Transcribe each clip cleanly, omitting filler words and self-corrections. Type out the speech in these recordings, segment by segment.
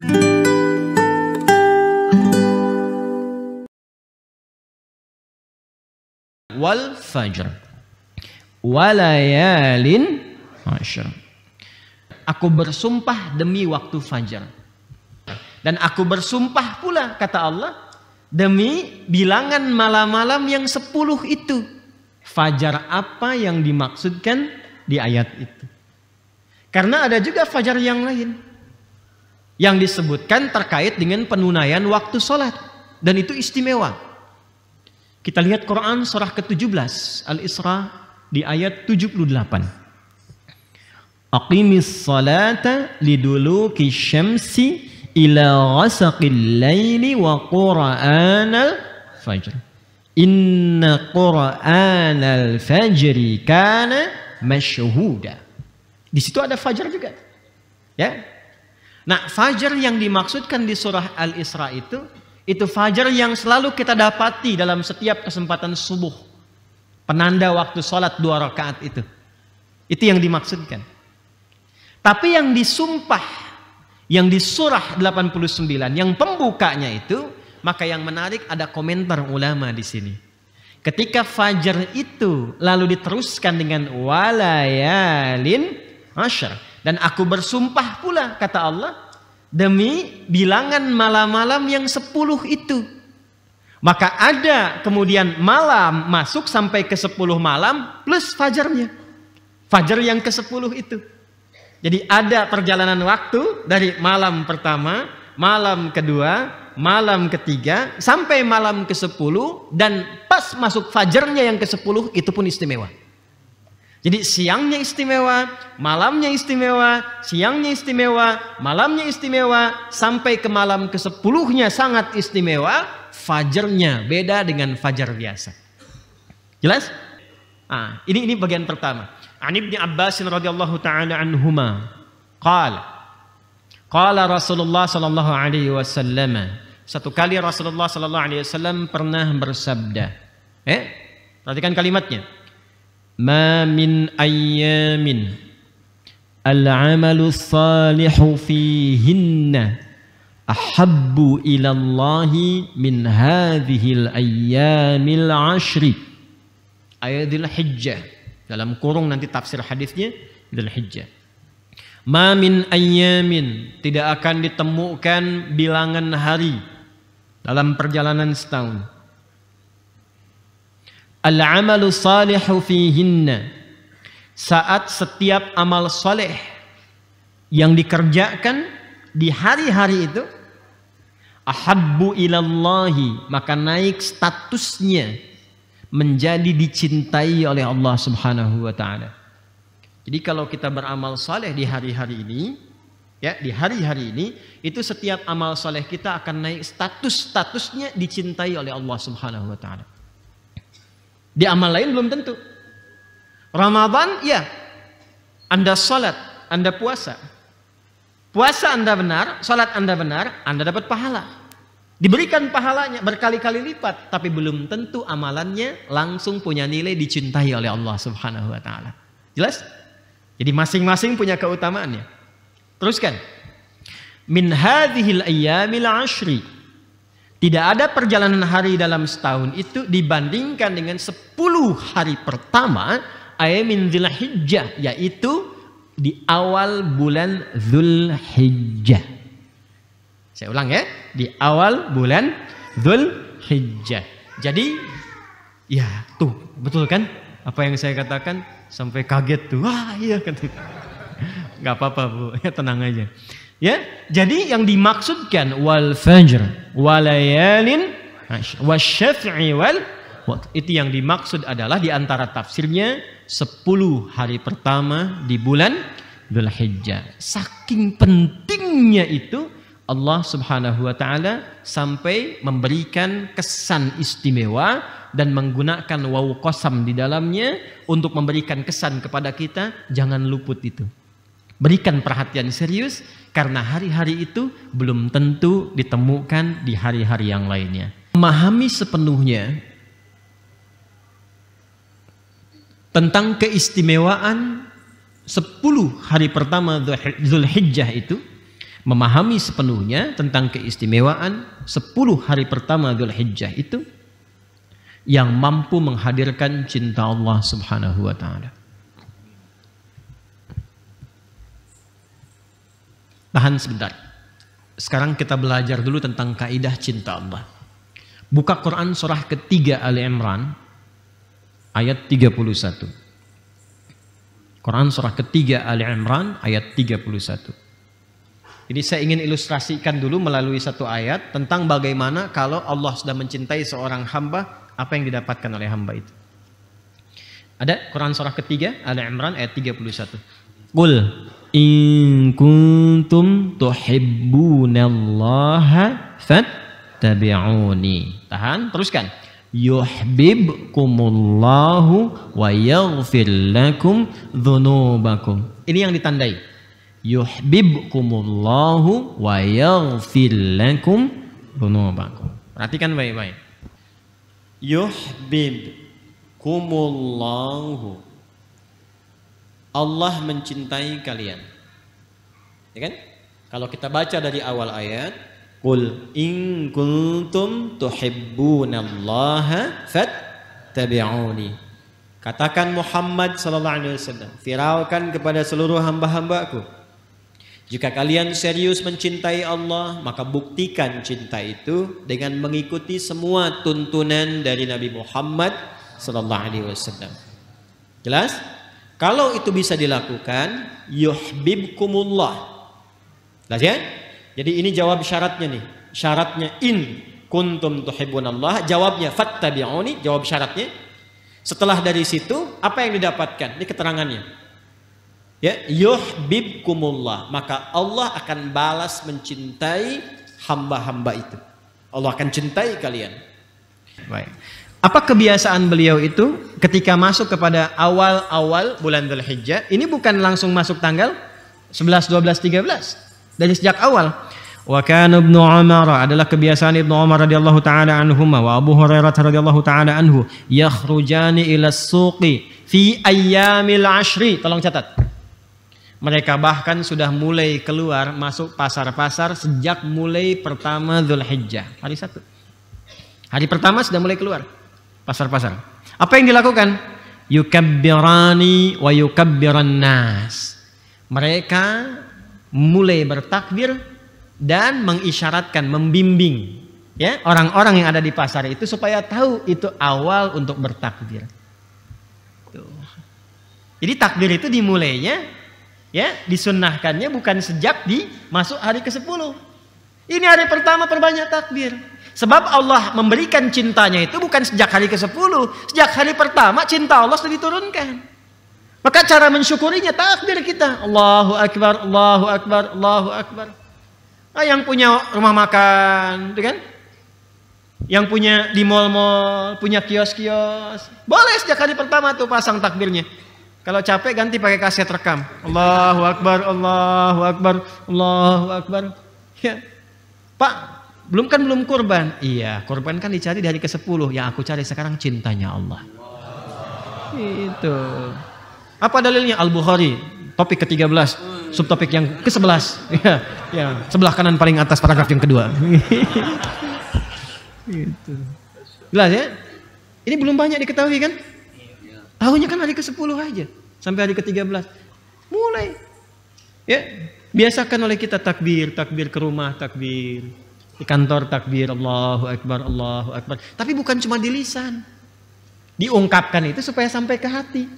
Wal fajr walayalin ashr. Aku bersumpah demi waktu fajar. Dan aku bersumpah pula, kata Allah, demi bilangan malam-malam yang 10 itu. Fajar apa yang dimaksudkan di ayat itu? Karena ada juga fajar yang lain yang disebutkan terkait dengan penunaian waktu sholat. Dan itu istimewa. Kita lihat Quran surah ke-17 Al-Isra di ayat 78. Aqimis salata liduluki syamsi ila ghasaqil laili wa qur'anal fajr. Inna qur'anal fajri kana masyhuda. Di situ ada fajar juga. Ya. Nah, fajar yang dimaksudkan di surah Al-Isra itu fajar yang selalu kita dapati dalam setiap kesempatan subuh. Penanda waktu sholat 2 rakaat itu. Itu yang dimaksudkan. Tapi yang disumpah, yang di surah 89, yang pembukanya itu, maka yang menarik ada komentar ulama di sini. Ketika fajar itu lalu diteruskan dengan walayalin ashr. Dan aku bersumpah pula, kata Allah, demi bilangan malam-malam yang 10 itu. Maka ada kemudian malam masuk sampai ke 10 malam plus fajarnya. Fajar yang ke-10 itu. Jadi ada perjalanan waktu dari malam pertama, malam kedua, malam ketiga, sampai malam ke-10. Dan pas masuk fajarnya yang ke-10 itu pun istimewa. Jadi siangnya istimewa, malamnya istimewa, siangnya istimewa, malamnya istimewa, sampai ke malam ke-10-nya sangat istimewa, fajarnya beda dengan fajar biasa. Jelas? Ah, ini bagian pertama. An Ibnu Abbas radhiyallahu taala anhuma qala Rasulullah sallallahu alaihi wasallam. Satu kali Rasulullah sallallahu alaihi wasallam pernah bersabda. Perhatikan kalimatnya. Ma min ayyamin al-amalu salihu fihinna ahabbu ila Allahi min hadhil ayyamil ashri. Ayat Dzulhijjah. Dalam kurung nanti tafsir hadisnya Dzulhijjah. Ma min ayyamin, tidak akan ditemukan bilangan hari dalam perjalanan setahun. Al-amalu salihu fihinna, saat setiap amal soleh yang dikerjakan di hari-hari itu ahabbu ilallahi, maka naik statusnya menjadi dicintai oleh Allah Subhanahu wa taala. Jadi kalau kita beramal soleh di hari-hari ini, ya, di hari-hari ini, itu setiap amal soleh kita akan naik statusnya dicintai oleh Allah Subhanahu wa taala. Di amal lain belum tentu. Ramadan, ya, Anda sholat, Anda puasa. Puasa Anda benar, sholat Anda benar, Anda dapat pahala. Diberikan pahalanya berkali-kali lipat, tapi belum tentu amalannya langsung punya nilai dicintai oleh Allah Subhanahu wa taala. Jelas? Jadi masing-masing punya keutamaannya. Teruskan. Min hadhil ayyamil ashri. Tidak ada perjalanan hari dalam setahun itu dibandingkan dengan 10 hari pertama ayamin Dzulhijjah, yaitu di awal bulan Dzulhijjah. Saya ulang ya, di awal bulan Dzulhijjah. Jadi ya tuh, betul kan apa yang saya katakan, sampai kaget tuh. Wah, iya kan. Enggak apa-apa, Bu. Ya tenang aja. Ya, jadi yang dimaksudkan wal fajr walayalin wasyaf'i wal itu yang dimaksud adalah di antara tafsirnya 10 hari pertama di bulan Dzulhijjah. Saking pentingnya itu Allah Subhanahu wa taala sampai memberikan kesan istimewa dan menggunakan waw qasam di dalamnya untuk memberikan kesan kepada kita, jangan luput itu. Berikan perhatian serius karena hari-hari itu belum tentu ditemukan di hari-hari yang lainnya. Memahami sepenuhnya tentang keistimewaan 10 hari pertama Dzulhijjah itu, memahami sepenuhnya tentang keistimewaan 10 hari pertama Dzulhijjah itu yang mampu menghadirkan cinta Allah Subhanahu wa taala. Tahan sebentar. Sekarang kita belajar dulu tentang kaidah cinta Allah. Buka Quran surah ketiga Ali Imran ayat 31. Quran surah ketiga Ali Imran ayat 31. Jadi saya ingin ilustrasikan dulu melalui satu ayat tentang bagaimana kalau Allah sudah mencintai seorang hamba, apa yang didapatkan oleh hamba itu. Ada Quran surah ketiga Ali Imran ayat 31. Qul in kuntum tuhibbunallaha fattabi'uni. Tahan, teruskan. Yuhibbukumullahu wa yaghfir lakum dzunubakum. Ini yang ditandai. Yuhibbukumullahu wa yaghfir lakum dzunubakum. Perhatikan baik-baik. Yuhibbukumullahu. Allah mencintai kalian. Ya kan? Kalau kita baca dari awal ayat, qul in kuntum tuhibbunallaha fattabi'uni. Katakan Muhammad sallallahu alaihi wasallam, firaukan kepada seluruh hamba-hambaku, jika kalian serius mencintai Allah, maka buktikan cinta itu dengan mengikuti semua tuntunan dari Nabi Muhammad sallallahu alaihi wasallam. Jelas? Kalau itu bisa dilakukan, yuhibbukumullah. Jelas ya? Jadi ini jawab syaratnya nih. Syaratnya in kuntum tuhibbunallah, jawabnya fattabi'uni, jawab syaratnya. Setelah dari situ, apa yang didapatkan? Ini keterangannya. Ya, yuhibbukumullah, maka Allah akan balas mencintai hamba-hamba itu. Allah akan cintai kalian. Baik. Apa kebiasaan beliau itu ketika masuk kepada awal-awal bulan Dzulhijjah? Ini bukan langsung masuk tanggal 11, 12, 13. Dari sejak awal. Wa kana Ibnu Umar, adalah kebiasaan Ibnu Umar radhiyallahu taala anhuma wa Abu Hurairah radhiyallahu taala anhu, yakhrujani ila as-suqi fi ayyamil ashri. Tolong catat. Mereka bahkan sudah mulai keluar masuk pasar-pasar sejak mulai pertama Dzulhijjah, hari 1. Hari pertama sudah mulai keluar pasar-pasar. Apa yang dilakukan? Yukabbirani wa yukabbiran nas. Mereka mulai bertakbir dan mengisyaratkan, membimbing ya orang-orang yang ada di pasar itu supaya tahu itu awal untuk bertakbir. Tuh. Jadi takbir itu dimulainya, ya, disunnahkannya bukan sejak di masuk hari ke-10. Ini hari pertama perbanyak takbir. Sebab Allah memberikan cintanya itu bukan sejak hari ke-10. Sejak hari pertama cinta Allah sudah diturunkan. Maka cara mensyukurinya takbir kita. Allahu Akbar, Allahu Akbar, Allahu Akbar. Nah, yang punya rumah makan, kan? Yang punya di mal-mal, punya kios-kios, boleh sejak hari pertama tuh pasang takbirnya. Kalau capek ganti pakai kaset rekam. Allahu Akbar, Allahu Akbar, Allahu Akbar. Ya. Pak, belum kurban. Iya, kurban kan dicari di hari ke-10. Yang aku cari sekarang cintanya Allah. Itu. Apa dalilnya? Al-Bukhari, topik ke-13, subtopik yang ke-11. Ya, ya, sebelah kanan paling atas paragraf yang kedua. Gitu. Jelas ya? Ini belum banyak diketahui kan? Tahunya kan hari ke-10 aja. Sampai hari ke-13. Mulai. Ya, biasakan oleh kita takbir. Takbir ke rumah, takbir. Di kantor takbir. Allahu Akbar, Allahu Akbar. Tapi bukan cuma di lisan. Diungkapkan itu supaya sampai ke hati.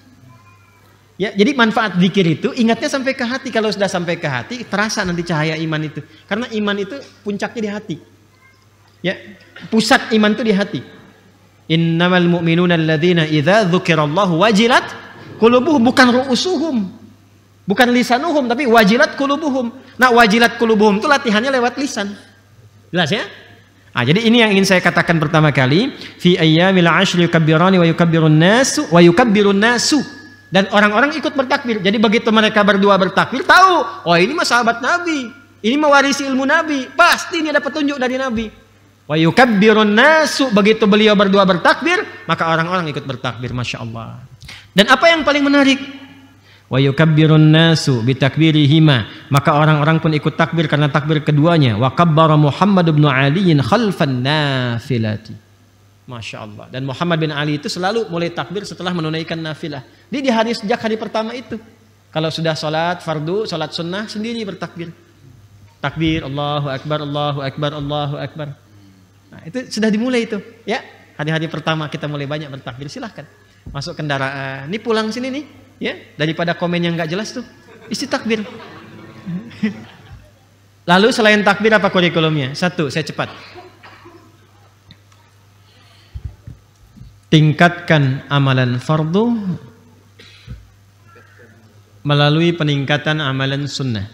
Ya, jadi manfaat zikir itu ingatnya sampai ke hati. Kalau sudah sampai ke hati, terasa nanti cahaya iman itu. Karena iman itu puncaknya di hati. Ya, pusat iman itu di hati. Innamal mu'minuna alladzina idza dzukirallahu wajilat qulubuhum, bukan ru'usuhum, bukan lisanuhum, tapi wajilat qulubuhum. Nah, wajilat qulubuhum itu latihannya lewat lisan. Jelas ya? Nah, jadi ini yang ingin saya katakan pertama kali, fi ayyamil ashri yukabbirani wa yukabbirun nasu wa yukabbirun nasu. Dan orang-orang ikut bertakbir. Jadi begitu mereka berdua bertakbir, tahu, oh ini mah sahabat Nabi, ini mewarisi ilmu Nabi, pasti ini ada petunjuk dari Nabi. Wa yukabbirun nasu, begitu beliau berdua bertakbir, maka orang-orang ikut bertakbir, Masya Allah. Dan apa yang paling menarik? wa yukabbirun nasu bitakbirihima, maka orang-orang pun ikut takbir karena takbir keduanya. Wa kabbara Muhammad bin Ali khalfan nafilati. Masya Allah. Dan Muhammad bin Ali itu selalu mulai takbir setelah menunaikan nafilah. Dia di hari sejak hari pertama itu. Kalau sudah sholat fardu, sholat sunnah sendiri bertakbir. Takbir Allahu Akbar, Allahu Akbar, Allahu Akbar. Nah, itu sudah dimulai itu. Ya, hari-hari pertama kita mulai banyak bertakbir. Silahkan masuk kendaraan. Ini pulang sini nih. Ya, daripada komen yang nggak jelas tuh, isi takbir. Lalu selain takbir apa kurikulumnya? Satu, saya cepat. Tingkatkan amalan fardu melalui peningkatan amalan sunnah.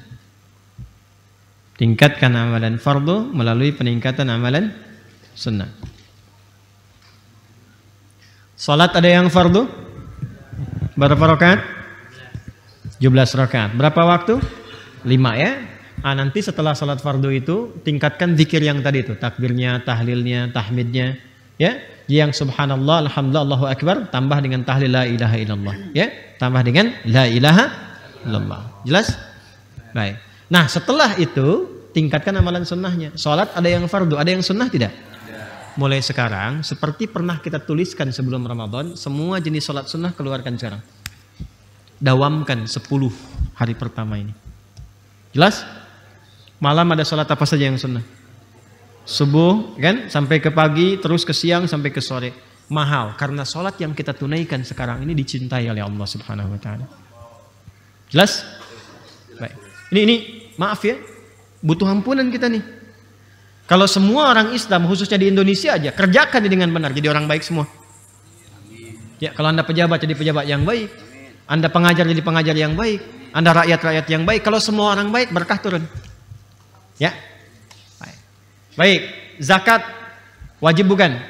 Tingkatkan amalan fardu melalui peningkatan amalan sunnah. Salat ada yang fardu? Berapa rakaat? 17 rakaat. Berapa waktu? 5 ya. Nanti setelah salat fardu itu tingkatkan zikir yang tadi itu, takbirnya, tahlilnya, tahmidnya, ya. Yang subhanallah, alhamdulillah, Allahu akbar tambah dengan tahlil la ilaha illallah, ya. Tambah dengan la ilaha illallah. Jelas? Baik. Nah, setelah itu tingkatkan amalan sunnahnya. Salat ada yang fardu, ada yang sunnah tidak? Mulai sekarang, seperti pernah kita tuliskan sebelum Ramadan, semua jenis sholat sunnah keluarkan sekarang. Dawamkan 10 hari pertama ini. Jelas? Malam ada sholat apa saja yang sunnah? Subuh, kan? Sampai ke pagi, terus ke siang, sampai ke sore. Mahal, karena sholat yang kita tunaikan sekarang ini dicintai oleh Allah Subhanahu Wa Taala. Jelas? Baik. Ini maaf ya, butuh ampunan kita nih. Kalau semua orang Islam, khususnya di Indonesia aja, kerjakan dengan benar, jadi orang baik semua. Ya, kalau Anda pejabat, jadi pejabat yang baik. Anda pengajar, jadi pengajar yang baik. Anda rakyat-rakyat yang baik. Kalau semua orang baik, berkah turun. Ya, baik. Zakat wajib bukan?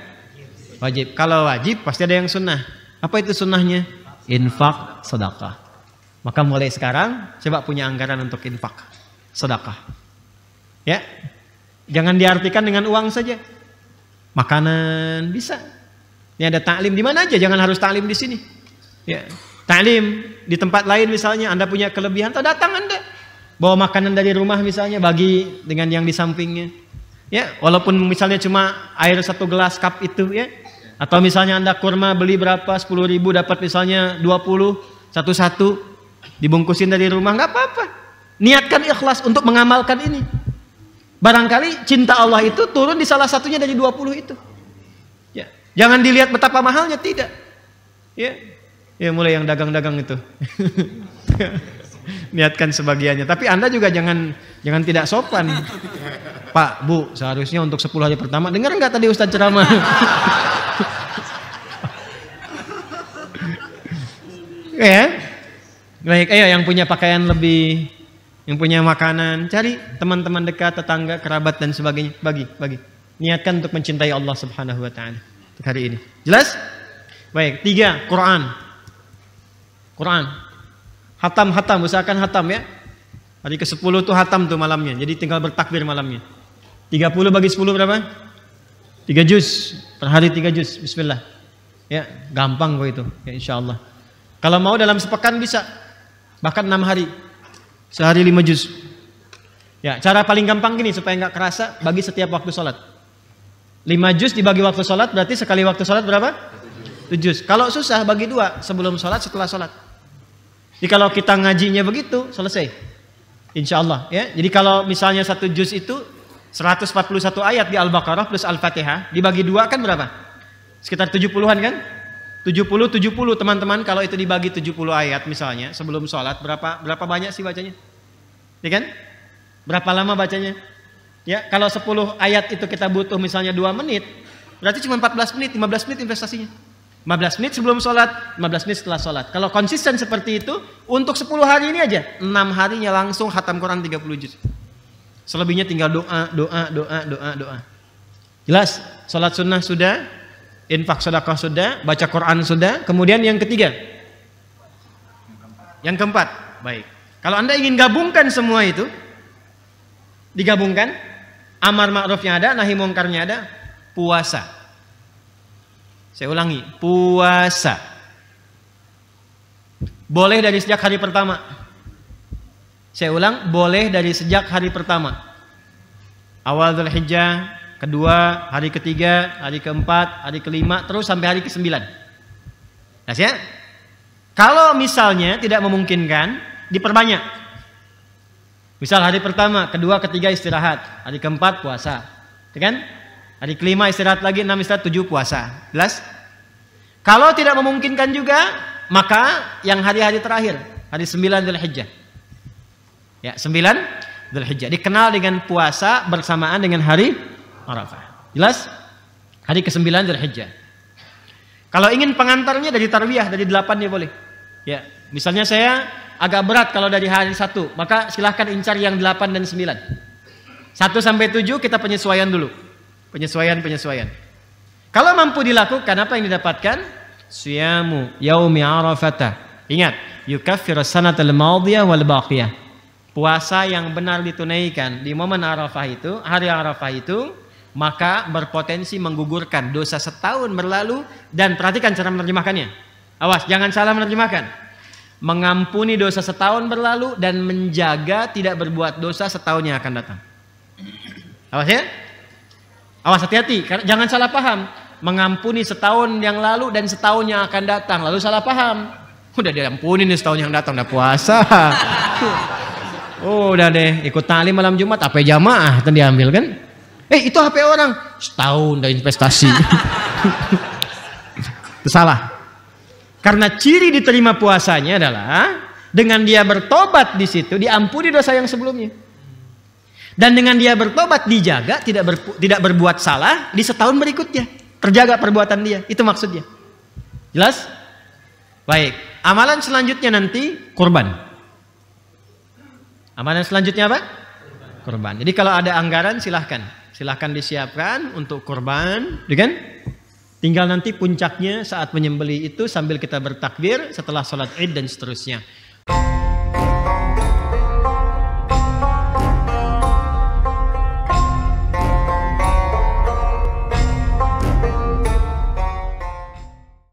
Wajib. Kalau wajib, pasti ada yang sunnah. Apa itu sunnahnya? Infak, sedekah. Maka mulai sekarang, coba punya anggaran untuk infak, sedekah. Ya. Jangan diartikan dengan uang saja. Makanan bisa. Ini ada taklim di mana aja, jangan harus taklim di sini. Ya. Taklim di tempat lain misalnya, Anda punya kelebihan, datang Anda. Bawa makanan dari rumah misalnya, bagi dengan yang di sampingnya. Ya, walaupun misalnya cuma air 1 gelas cup itu ya. Atau misalnya Anda kurma beli berapa, 10.000 dapat misalnya 20 satu-satu dibungkusin dari rumah, nggak apa-apa. Niatkan ikhlas untuk mengamalkan ini. Barangkali cinta Allah itu turun di salah satunya dari 20 itu. Ya. Jangan dilihat betapa mahalnya, tidak. Ya, ya mulai yang dagang-dagang itu. Niatkan sebagiannya. Tapi Anda juga jangan tidak sopan. Pak, Bu, seharusnya untuk 10 hari pertama. Dengar nggak tadi Ustadz ceramah? Ya. Baik, ayo yang punya pakaian lebih, yang punya makanan, cari teman-teman dekat, tetangga, kerabat dan sebagainya, bagi. Niatkan untuk mencintai Allah Subhanahu Wa Taala hari ini. Jelas? Baik, 3, Quran. Hatam, usahakan hatam ya. Hari ke-10 tuh hatam tuh malamnya. Jadi tinggal bertakbir malamnya. 30 bagi 10 berapa? 3 juz. Per hari 3 juz. Bismillah. Ya, gampang kok itu. Ya insyaallah. Kalau mau dalam sepekan bisa. Bahkan 6 hari. Sehari 5 juz. Ya, cara paling gampang gini supaya nggak kerasa, bagi setiap waktu sholat. 5 juz dibagi waktu sholat, berarti sekali waktu sholat berapa? 7 juz. Kalau susah, bagi 2, sebelum sholat, setelah sholat. Jadi kalau kita ngajinya begitu, selesai. Insya Allah. Ya. Jadi kalau misalnya 1 juz itu 141 ayat di Al-Baqarah plus Al-Fatihah, dibagi 2 kan berapa? Sekitar 70-an kan? 70 teman-teman, kalau itu dibagi 70 ayat misalnya sebelum sholat, berapa banyak sih bacanya? Ya kan? Berapa lama bacanya? Ya, kalau 10 ayat itu kita butuh misalnya 2 menit, berarti cuma 14 menit, 15 menit investasinya. 15 menit sebelum sholat, 15 menit setelah sholat. Kalau konsisten seperti itu, untuk 10 hari ini aja, 6 harinya langsung khatam Quran 30 juz. Selebihnya tinggal doa. Jelas? Sholat sunnah sudah, infak sedekah sudah, baca Quran sudah. Kemudian yang ketiga, yang keempat, baik. Kalau Anda ingin gabungkan semua itu, digabungkan, amar ma'rufnya ada, nahi mungkarnya ada, puasa. Saya ulangi, puasa. Boleh dari sejak hari pertama. Saya ulang, boleh dari sejak hari pertama. Awal Dzulhijjah, kedua, hari ketiga, hari keempat, hari kelima, terus sampai hari ke-9. Nah, ya. Kalau misalnya tidak memungkinkan, diperbanyak. Misal hari pertama, kedua, ketiga istirahat, hari keempat puasa, ya kan? Hari kelima istirahat lagi, 6 istirahat, 7 puasa. Jelas? Kalau tidak memungkinkan juga, maka yang hari-hari terakhir, hari 9 Dzulhijjah. Ya, 9 Dzulhijjah dikenal dengan puasa bersamaan dengan hari Arafah. Jelas? Hari ke-9 Dzulhijjah. Kalau ingin pengantarnya dari tarwiyah, dari 8 dia boleh. Ya, misalnya saya agak berat kalau dari hari 1, maka silahkan incar yang 8 dan 9. 1 sampai 7 kita penyesuaian dulu. Penyesuaian. Kalau mampu dilakukan, apa yang didapatkan? Siyamu yaumi Arafata. Ingat, yukaffiru sanatal madiyah wal baqiyah. Puasa yang benar ditunaikan di momen Arafah itu, hari Arafah itu, maka berpotensi menggugurkan dosa setahun berlalu. Dan perhatikan cara menerjemahkannya. Awas, jangan salah menerjemahkan. Mengampuni dosa setahun berlalu dan menjaga tidak berbuat dosa setahun yang akan datang. Awas ya. Awas, hati-hati, jangan salah paham. Mengampuni setahun yang lalu dan setahun yang akan datang, lalu salah paham. Udah diampuni nih setahun yang datang, udah puasa. Oh, udah deh ikut talim malam Jumat, HP jamaah tadi diambil kan? Itu HP orang, setahun udah investasi. Itu salah. Karena ciri diterima puasanya adalah dengan dia bertobat di situ diampuni dosa yang sebelumnya. Dan dengan dia bertobat dijaga tidak berbuat salah di setahun berikutnya. Terjaga perbuatan dia, itu maksudnya. Jelas? Baik, amalan selanjutnya nanti kurban. Amalan selanjutnya apa? Kurban. Jadi kalau ada anggaran silahkan disiapkan untuk kurban, kan? Tinggal nanti puncaknya saat menyembelih itu sambil kita bertakbir setelah sholat Id dan seterusnya.